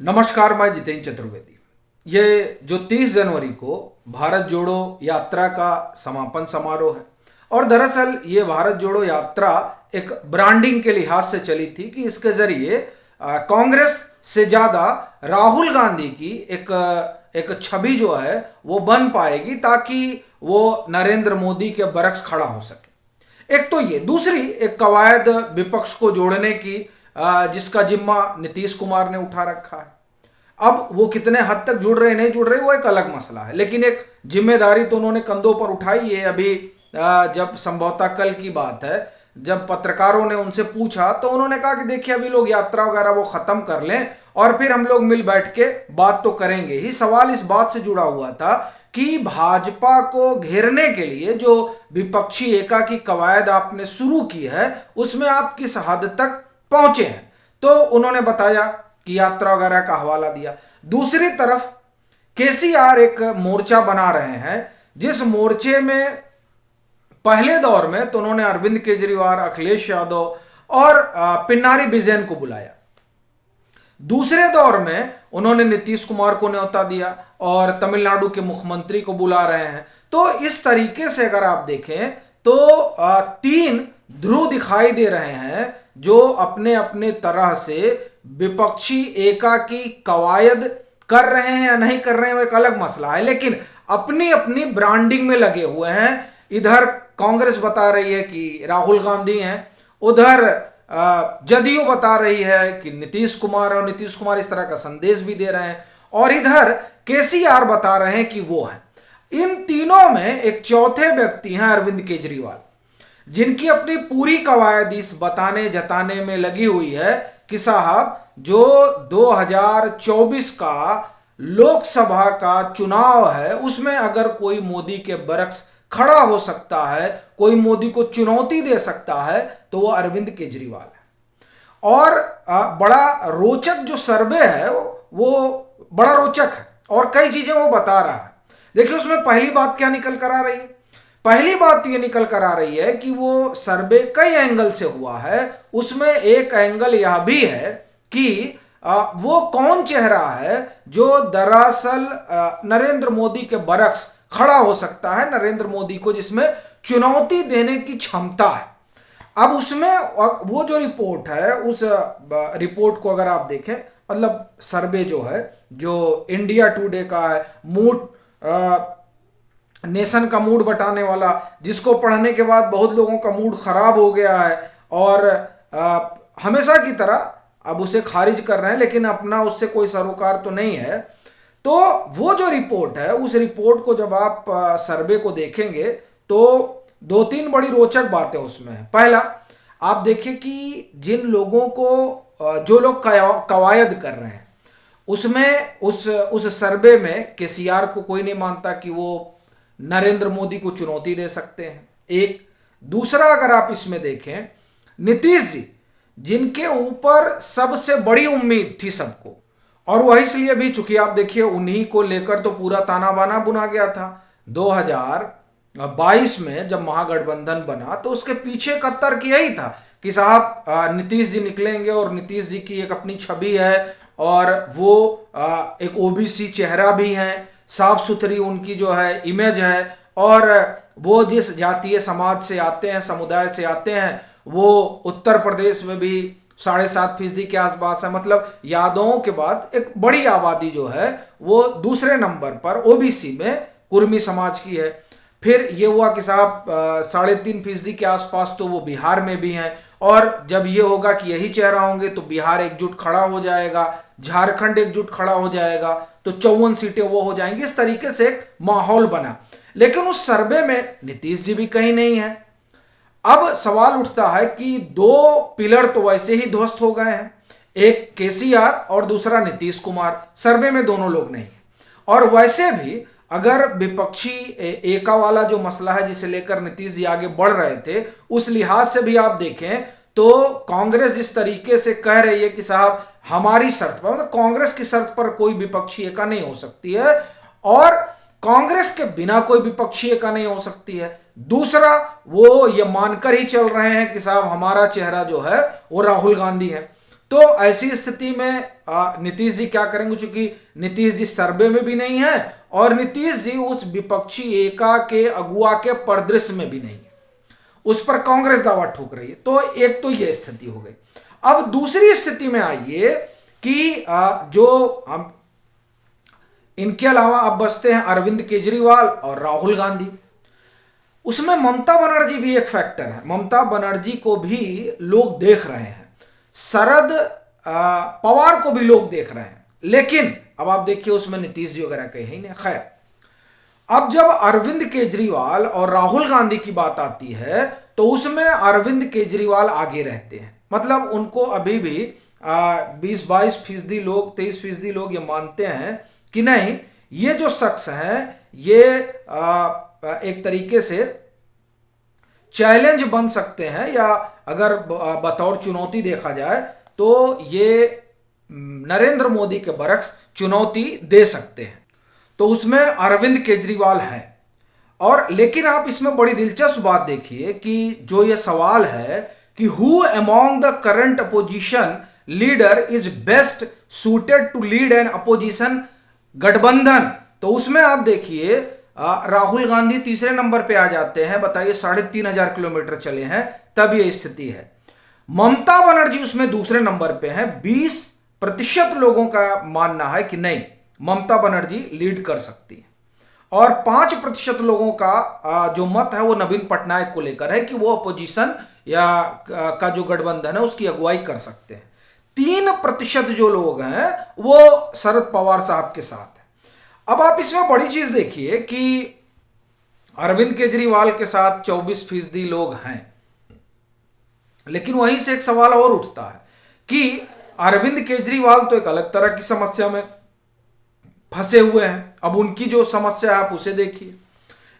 नमस्कार, मैं जितेंद्र चतुर्वेदी। ये जो 30 जनवरी को भारत जोड़ो यात्रा का समापन समारोह है और दरअसल ये भारत जोड़ो यात्रा एक ब्रांडिंग के लिहाज से चली थी कि इसके जरिए कांग्रेस से ज़्यादा राहुल गांधी की एक एक छवि जो है वो बन पाएगी ताकि वो नरेंद्र मोदी के बरक्स खड़ा हो सके। एक तो ये, दूसरी एक कवायद विपक्ष को जोड़ने की जिसका जिम्मा नीतीश कुमार ने उठा रखा है। अब वो कितने हद तक जुड़ रहे नहीं जुड़ रहे वो एक अलग मसला है, लेकिन एक जिम्मेदारी तो उन्होंने कंधों पर उठाई है। अभी जब संभवतः कल की बात है, जब पत्रकारों ने उनसे पूछा तो उन्होंने कहा कि देखिए अभी लोग यात्रा वगैरह वो खत्म कर लें और फिर हम लोग मिल बैठ के बात तो करेंगे ही। सवाल इस बात से जुड़ा हुआ था कि भाजपा को घेरने के लिए जो विपक्षी एकाकी कवायद आपने शुरू की है उसमें आप किस हद तक पहुंचे हैं, तो उन्होंने बताया कि यात्रा वगैरह का हवाला दिया। दूसरी तरफ केसीआर एक मोर्चा बना रहे हैं, जिस मोर्चे में पहले दौर में तो उन्होंने अरविंद केजरीवाल, अखिलेश यादव और पिनारी विजयन को बुलाया। दूसरे दौर में उन्होंने नीतीश कुमार को न्योता दिया और तमिलनाडु के मुख्यमंत्री को बुला रहे हैं। तो इस तरीके से अगर आप देखें तो तीन ध्रुव दिखाई दे रहे हैं जो अपने अपने तरह से विपक्षी एकाकी कवायद कर रहे हैं या नहीं कर रहे हैं वो एक अलग मसला है, लेकिन अपनी अपनी ब्रांडिंग में लगे हुए हैं। इधर कांग्रेस बता रही है कि राहुल गांधी हैं, उधर जदयू बता रही है कि नीतीश कुमार, और नीतीश कुमार इस तरह का संदेश भी दे रहे हैं, और इधर केसीआर बता रहे हैं कि वो है। इन तीनों में एक चौथे व्यक्ति हैं अरविंद केजरीवाल, जिनकी अपनी पूरी कवायद इस बताने जताने में लगी हुई है कि साहब जो 2024 का लोकसभा का चुनाव है उसमें अगर कोई मोदी के बरक्स खड़ा हो सकता है, कोई मोदी को चुनौती दे सकता है तो वो अरविंद केजरीवाल है। और बड़ा रोचक जो सर्वे है वो बड़ा रोचक है और कई चीजें वो बता रहा है। देखिए उसमें पहली बात क्या निकल कर आ रही है। पहली बात ये निकल कर आ रही है कि वो सर्वे कई एंगल से हुआ है। उसमें एक एंगल यह भी है कि वो कौन चेहरा है जो दरअसल नरेंद्र मोदी के बरक्स खड़ा हो सकता है, नरेंद्र मोदी को जिसमें चुनौती देने की क्षमता है। अब उसमें वो जो रिपोर्ट है उस रिपोर्ट को अगर आप देखें, मतलब सर्वे जो है जो इंडिया टुडे का है, मूड नेशन का मूड बटाने वाला, जिसको पढ़ने के बाद बहुत लोगों का मूड खराब हो गया है और हमेशा की तरह अब उसे खारिज कर रहे हैं, लेकिन अपना उससे कोई सरोकार तो नहीं है। तो वो जो रिपोर्ट है उस रिपोर्ट को जब आप सर्वे को देखेंगे तो दो तीन बड़ी रोचक बातें उसमें है। पहला, आप देखिए कि जिन लोगों को जो लोग कवायद कर रहे हैं उसमें उस सर्वे में केसीआर को कोई नहीं मानता कि वो नरेंद्र मोदी को चुनौती दे सकते हैं। एक दूसरा, अगर आप इसमें देखें, नीतीश जी जिनके ऊपर सबसे बड़ी उम्मीद थी सबको, और वह इसलिए भी, चूंकि आप देखिए उन्हीं को लेकर तो पूरा ताना बाना बुना गया था 2022 में जब महागठबंधन बना, तो उसके पीछे का तर्क यही था कि साहब नीतीश जी निकलेंगे और नीतीश जी की एक अपनी छवि है और वो एक ओबीसी चेहरा भी हैं, साफ सुथरी उनकी जो है इमेज है, और वो जिस जातीय समाज से आते हैं, समुदाय से आते हैं, वो उत्तर प्रदेश में भी 7.5% के आसपास है। मतलब यादवों के बाद एक बड़ी आबादी जो है वो दूसरे नंबर पर ओबीसी में कुर्मी समाज की है। फिर ये हुआ कि साहब 3.5% के आसपास तो वो बिहार में भी हैं, और जब ये होगा कि यही चेहरा होंगे तो बिहार एकजुट खड़ा हो जाएगा, झारखंड एकजुट खड़ा हो जाएगा, तो 54 सीटें वो हो जाएंगी। इस तरीके से एक माहौल बना, लेकिन उस सर्वे में नीतीश जी भी कहीं नहीं है। अब सवाल उठता है कि दो पिलर तो वैसे ही ध्वस्त हो गए हैं, एक केसीआर और दूसरा नीतीश कुमार, सर्वे में दोनों लोग नहीं हैं। और वैसे भी अगर विपक्षी एका वाला जो मसला है जिसे लेकर नीतीश जी आगे बढ़ रहे थे, उस लिहाज से भी आप देखें तो कांग्रेस जिस तरीके से कह रही है कि साहब हमारी शर्त पर, मतलब कांग्रेस की शर्त पर कोई विपक्षी एका नहीं हो सकती है और कांग्रेस के बिना कोई विपक्षी एका नहीं हो सकती है। दूसरा, वो ये मानकर ही चल रहे हैं कि साहब हमारा चेहरा जो है वो राहुल गांधी है। तो ऐसी स्थिति में नीतीश जी क्या करेंगे, चूंकि नीतीश जी सर्वे में भी नहीं है और नीतीश जी उस विपक्षी एका के अगुआ के परिदृश्य में भी नहीं है, उस पर कांग्रेस दावा ठोक रही है। तो एक तो यह स्थिति हो गई। अब दूसरी स्थिति में आइए कि जो हम इनके अलावा अब बचते हैं अरविंद केजरीवाल और राहुल गांधी। उसमें ममता बनर्जी भी एक फैक्टर है। ममता बनर्जी को भी लोग देख रहे हैं, शरद पवार को भी लोग देख रहे हैं, लेकिन अब आप देखिए उसमें नीतीश जी वगैरह कहे ही नहीं। खैर, अब जब अरविंद केजरीवाल और राहुल गांधी की बात आती है तो उसमें अरविंद केजरीवाल आगे रहते हैं। मतलब उनको अभी भी 20-22% लोग, 23% लोग ये मानते हैं कि नहीं, ये जो शख्स हैं ये एक तरीके से चैलेंज बन सकते हैं, या अगर बतौर चुनौती देखा जाए तो ये नरेंद्र मोदी के बरक्स चुनौती दे सकते हैं। तो उसमें अरविंद केजरीवाल हैं। और लेकिन आप इसमें बड़ी दिलचस्प बात देखिए कि जो ये सवाल है कि who among the current opposition leader is best suited to lead an opposition गठबंधन, तो उसमें आप देखिए राहुल गांधी तीसरे नंबर पे आ जाते हैं। बताइए, 3,500 किलोमीटर चले हैं तब ये स्थिति है। ममता बनर्जी उसमें दूसरे नंबर पे हैं। 20% लोगों का मानना है कि नहीं, ममता बनर्जी लीड कर सकती है, और 5% लोगों का जो मत है वो नवीन पटनायक को लेकर है कि वो अपोजिशन या का जो गठबंधन है उसकी अगुवाई कर सकते हैं। 3% जो लोग हैं वो शरद पवार साहब के साथ है। अब आप इसमें बड़ी चीज देखिए कि अरविंद केजरीवाल के साथ 24% लोग हैं, लेकिन वहीं से एक सवाल और उठता है कि अरविंद केजरीवाल तो एक अलग तरह की समस्या में फंसे हुए हैं। अब उनकी जो समस्या है आप उसे देखिए।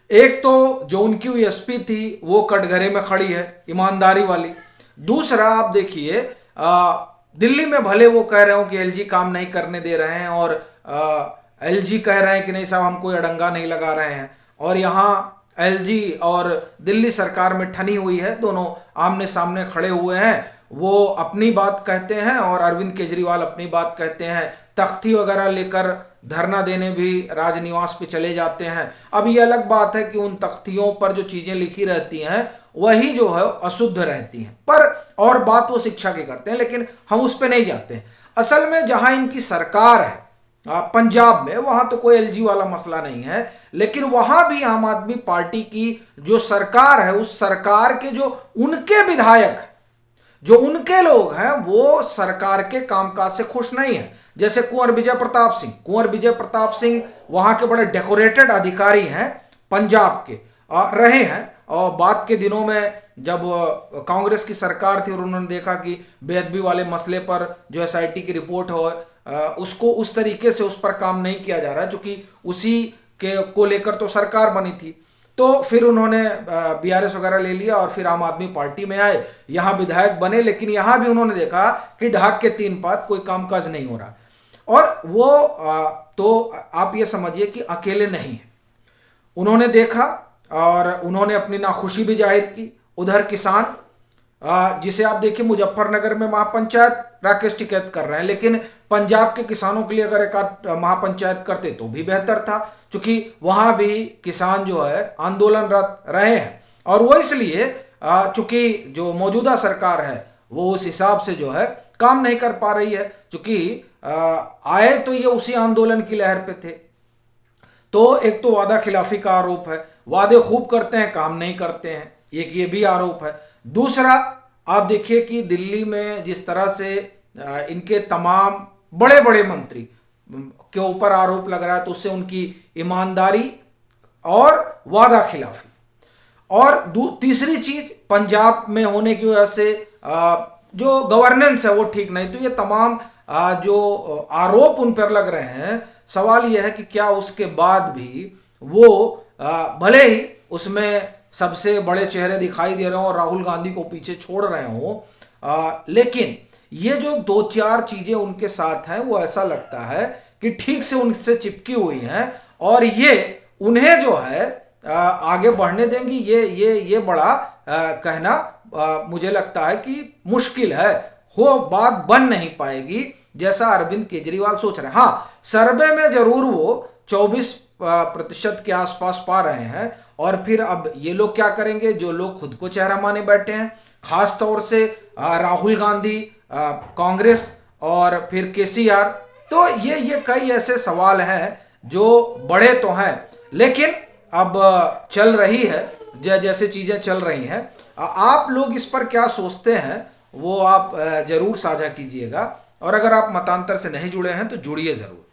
एक तो जो उनकी यूएसपी थी वो कटघरे में खड़ी है, ईमानदारी वाली। दूसरा आप देखिए, दिल्ली में भले वो कह रहे हो कि एलजी काम नहीं करने दे रहे हैं, और एलजी कह रहे हैं कि नहीं साहब हम कोई अड़ंगा नहीं लगा रहे हैं, और यहाँ एलजी और दिल्ली सरकार में ठनी हुई है, दोनों आमने सामने खड़े हुए हैं। वो अपनी बात कहते हैं और अरविंद केजरीवाल अपनी बात कहते हैं। तख्ती वगैरह लेकर धरना देने भी राजनिवास पे चले जाते हैं। अब ये अलग बात है कि उन तख्तियों पर जो चीज़ें लिखी रहती हैं वही जो है अशुद्ध रहती हैं, पर और बात वो शिक्षा की करते हैं, लेकिन हम उस पर नहीं जाते हैं। असल में जहां इनकी सरकार है पंजाब में, वहां तो कोई एलजी वाला मसला नहीं है, लेकिन वहां भी आम आदमी पार्टी की जो सरकार है, उस सरकार के जो उनके विधायक, जो उनके लोग हैं, वो सरकार के कामकाज से खुश नहीं है। जैसे कुंवर विजय प्रताप सिंह वहां के बड़े डेकोरेटेड अधिकारी हैं, पंजाब के रहे हैं, और बाद के दिनों में जब कांग्रेस की सरकार थी और उन्होंने देखा कि बेअदबी वाले मसले पर जो एसआईटी की रिपोर्ट हो, उसको उस तरीके से उस पर काम नहीं किया जा रहा है, क्योंकि उसी के को लेकर तो सरकार बनी थी। तो फिर उन्होंने बीआरएस वगैरह ले लिया और फिर आम आदमी पार्टी में आए, यहाँ विधायक बने, लेकिन यहाँ भी उन्होंने देखा कि ढाक के 3 पात, कोई कामकाज नहीं हो रहा। और वो तो आप ये समझिए कि अकेले नहीं है, उन्होंने देखा और उन्होंने अपनी नाखुशी भी जाहिर की। उधर किसान, जिसे आप देखिए मुजफ्फरनगर में महापंचायत राकेश टिकैत कर रहे हैं, लेकिन पंजाब के किसानों के लिए अगर एक महापंचायत करते तो भी बेहतर था, क्योंकि वहां भी किसान जो है आंदोलनरत रहे हैं, और वो इसलिए चूंकि जो मौजूदा सरकार है वो उस हिसाब से जो है काम नहीं कर पा रही है, क्योंकि आए तो ये उसी आंदोलन की लहर पे थे। तो एक तो वादा खिलाफी का आरोप है, वादे खूब करते हैं काम नहीं करते हैं, एक ये भी आरोप है। दूसरा आप देखिए कि दिल्ली में जिस तरह से इनके तमाम बड़े बड़े मंत्री के ऊपर आरोप लग रहा है, तो उससे उनकी ईमानदारी और वादा खिलाफी, और तीसरी चीज पंजाब में होने की वजह से जो गवर्नेंस है वो ठीक नहीं। तो ये तमाम जो आरोप उन पर लग रहे हैं, सवाल यह है कि क्या उसके बाद भी वो भले ही उसमें सबसे बड़े चेहरे दिखाई दे रहे हो और राहुल गांधी को पीछे छोड़ रहे हो, लेकिन ये जो 2-4 चीजें उनके साथ हैं वो ऐसा लगता है कि ठीक से उनसे चिपकी हुई हैं, और ये उन्हें जो है आगे बढ़ने देंगी। ये बड़ा कहना मुझे लगता है कि मुश्किल है। हो बात बन नहीं पाएगी जैसा अरविंद केजरीवाल सोच रहे हैं। हाँ, सर्वे में जरूर वो 24% के आसपास पा रहे हैं। और फिर अब ये लोग क्या करेंगे, जो लोग खुद को चेहरा माने बैठे हैं, खास तौर से राहुल गांधी, कांग्रेस और फिर केसीआर। तो ये कई ऐसे सवाल हैं जो बड़े तो हैं, लेकिन अब चल रही है जैसे चीजें चल रही हैं। आप लोग इस पर क्या सोचते हैं वो आप जरूर साझा कीजिएगा। और अगर आप मतांतर से नहीं जुड़े हैं तो जुड़िए जरूर।